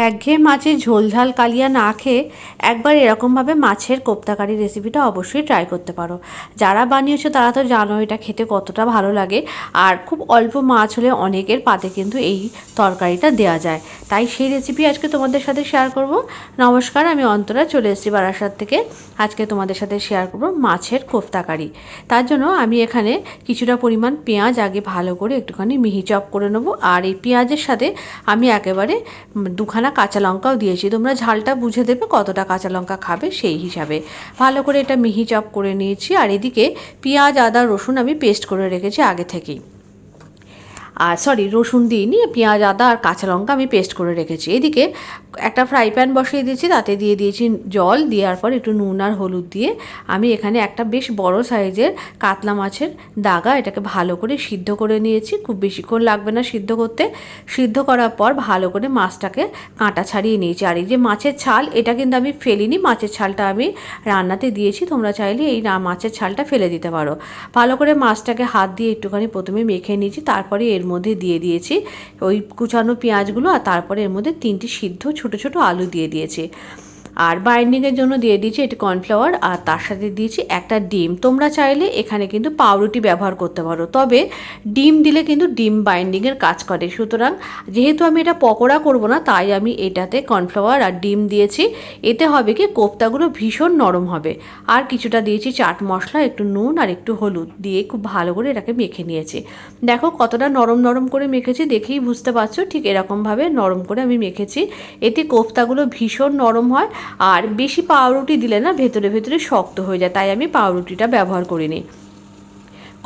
একঘেয়ে মাছের ঝোল ঝাল কালিয়া না খেয়ে একবার এরকমভাবে মাছের কোপ্তা কারি রেসিপিটা অবশ্যই ট্রাই করতে পারো। যারা বানিয়েছো তারা তো জানো এটা খেতে কতটা ভালো লাগে। আর খুব অল্প মাছ হলে অনেকের পাতে কিন্তু এই তরকারিটা দেওয়া যায়। তাই সেই রেসিপি আজকে তোমাদের সাথে শেয়ার করব। নমস্কার, আমি অন্তরা, চলে এসেছি বারাসাত থেকে। আজকে তোমাদের সাথে শেয়ার করব মাছের কোপ্তা কারি। তার জন্য আমি এখানে কিছুটা পরিমাণ পেঁয়াজ আগে ভালো করে একটুখানি মিহি চপ করে নেবো। আর এই পেঁয়াজের সাথে আমি একেবারে দুখানা কাঁচা লঙ্কাও দিয়েছি। তোমরা ঝালটা বুঝে দেবে কতটা কাঁচা লঙ্কা খাবে সেই হিসাবে। ভালো করে এটা মিহি চপ করে নিয়েছি। আর এদিকে পেঁয়াজ, আদা, রসুন আমি পেস্ট করে রেখেছি আগে থেকেই। আর রসুন দিইনি, পেঁয়াজ, আদা আর কাঁচা লঙ্কা আমি পেস্ট করে রেখেছি। এদিকে একটা ফ্রাই প্যান বসিয়ে দিয়েছি, তাতে দিয়ে দিয়েছি জল। দেওয়ার পর একটু নুন আর হলুদ দিয়ে আমি এখানে একটা বেশ বড় সাইজের কাতলা মাছের দাগা, এটাকে ভালো করে সিদ্ধ করে নিয়েছি। খুব বেশিক্ষণ লাগবে না সিদ্ধ করতে। সিদ্ধ করার পর ভালো করে মাছটাকে কাঁটা ছাড়িয়ে নিয়েছি। আর এই যে মাছের ছাল, এটা কিন্তু আমি ফেলিনি, মাছের ছালটা আমি রান্নাতে দিয়েছি। তোমরা চাইলে এই মাছের ছালটা ফেলে দিতে পারো। ভালো করে মাছটাকে হাত দিয়ে একটুখানি প্রথমে মেখে নিয়েছি, তারপরে এর মধ্যে দিয়ে দিয়েছি ওই কুচানো পেঁয়াজগুলো, আর তারপরে এর মধ্যে 3টি সিদ্ধ ছোট ছোট আলু দিয়ে দিয়েছি। আর বাইন্ডিংয়ের জন্য দিয়ে দিয়েছি একটু কর্নফ্লাওয়ার, আর তার সাথে দিয়েছি একটা ডিম। তোমরা চাইলে এখানে কিন্তু পাউরুটি ব্যবহার করতে পারো, তবে ডিম দিলে কিন্তু ডিম বাইন্ডিংয়ের কাজ করে। সুতরাং যেহেতু আমি এটা পকোড়া করব না, তাই আমি এটাতে কর্নফ্লাওয়ার আর ডিম দিয়েছি। এতে হবে কি, কোপ্তাগুলো ভীষণ নরম হবে। আর কিছুটা দিয়েছি চাট মশলা, একটু নুন আর একটু হলুদ দিয়ে খুব ভালো করে এটাকে মেখে নিয়েছি। দেখো কতটা নরম নরম করে মেখেছি, দেখেই বুঝতে পারছো। ঠিক এরকমভাবে নরম করে আমি মেখেছি। এতে কোপ্তাগুলো ভীষণ নরম হয়। আর বেশি পাউরুটি দিলে না ভেতরে ভেতরে শক্ত হয়ে যায়, তাই আমি পাউরুটিটা ব্যবহার করিনি।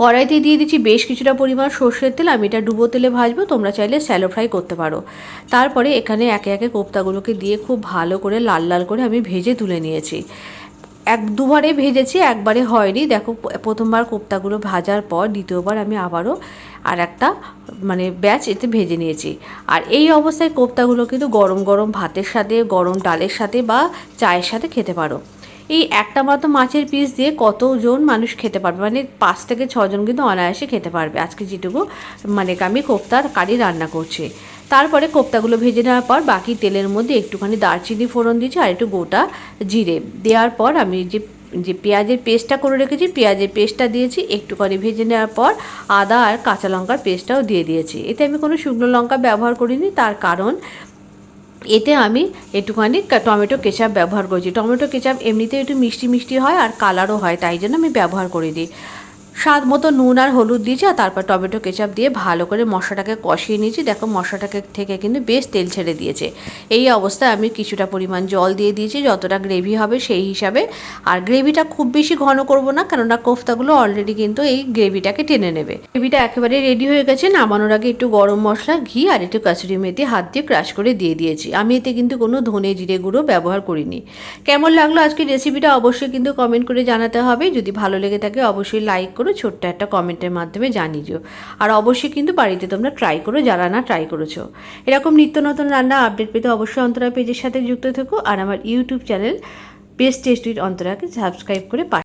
কড়াইতে দিয়ে দিচ্ছি বেশ কিছুটা পরিমাণ সর্ষের তেল। আমি এটা ডুবো তেলে ভাজবো, তোমরা চাইলে স্যালো ফ্রাই করতে পারো। তারপরে এখানে একে একে কোপ্তাগুলোকে দিয়ে খুব ভালো করে লাল লাল করে আমি ভেজে তুলে নিয়েছি। দুবারে ভেজেছি, একবারে হয়নি। দেখো প্রথমবার কোপ্তাগুলো ভাজার পর দ্বিতীয়বার আমি আবারও আর একটা ব্যাচ এতে ভেজে নিয়েছি। আর এই অবস্থায় কোপ্তাগুলো কিন্তু গরম গরম ভাতের সাথে, গরম ডালের সাথে বা চায়ের সাথে খেতে পারো। এই একটা মাত্র মাছের পিস দিয়ে কতজন মানুষ খেতে পারবে, 5 থেকে 6 জন কিন্তু অনায়াসে খেতে পারবে আজকে যেটুকু আমি কোপ্তার কারি রান্না করছি। তারপরে কোপ্তাগুলো ভেজে নেওয়ার পর বাকি তেলের মধ্যে একটুখানি দারচিনি ফোড়ন দিয়েছি আর একটু গোটা জিরে দেওয়ার পর আমি যে পেঁয়াজের পেস্টটা করে রেখেছি, পেঁয়াজের পেস্টটা দিয়েছি। একটুখানি ভেজে নেওয়ার পর আদা আর কাঁচা লঙ্কার পেস্টটাও দিয়ে দিয়েছি। এতে আমি কোনো শুকনো লঙ্কা ব্যবহার করিনি, তার কারণ এতে আমি একটুখানি টমেটো কেচাপ ব্যবহার করেছি। টমেটো কেচাপ এমনিতে একটু মিষ্টি মিষ্টি হয় আর কালারও হয়, তাই জন্য আমি ব্যবহার করে দিই। স্বাদ মতো নুন আর হলুদ দিয়েছি, আর তারপর টমেটো কেচাপ দিয়ে ভালো করে মশলাটাকে কষিয়ে নিয়েছি। দেখো মশলাটাকে থেকে কিন্তু বেশ তেল ছেড়ে দিয়েছে। এই অবস্থায় আমি কিছুটা পরিমাণ জল দিয়ে দিয়েছি, যতটা গ্রেভি হবে সেই হিসাবে। আর গ্রেভিটা খুব বেশি ঘন করব না, কেননা কোফতাগুলো অলরেডি কিন্তু এই গ্রেভিটাকে টেনে নেবে। গ্রেভিটা একেবারে রেডি হয়ে গেছে। নামানোর আগে একটু গরম মশলা, ঘি আর একটু কাসুরি মেথি হাত দিয়ে ক্রাশ করে দিয়ে দিয়েছি। আমি এতে কিন্তু কোনো ধনে জিরে গুঁড়ো ব্যবহার করিনি। কেমন লাগলো আজকের রেসিপিটা অবশ্যই কিন্তু কমেন্ট করে জানাতে হবে। যদি ভালো লেগে থাকে অবশ্যই লাইক করো, ছোট্ট একটা কমেন্টের মাধ্যমে জানিও। আর অবশ্যই কিন্তু বাড়িতে তোমরা ট্রাই করো যারা না ট্রাই করেছো। এরকম নিত্য নতুন রান্না আপডেট পেতে অবশ্যই অন্তরা পেজের সাথে যুক্ত থেকো। আর আমার YouTube channel best taste with অন্তরাকে সাবস্ক্রাইব করে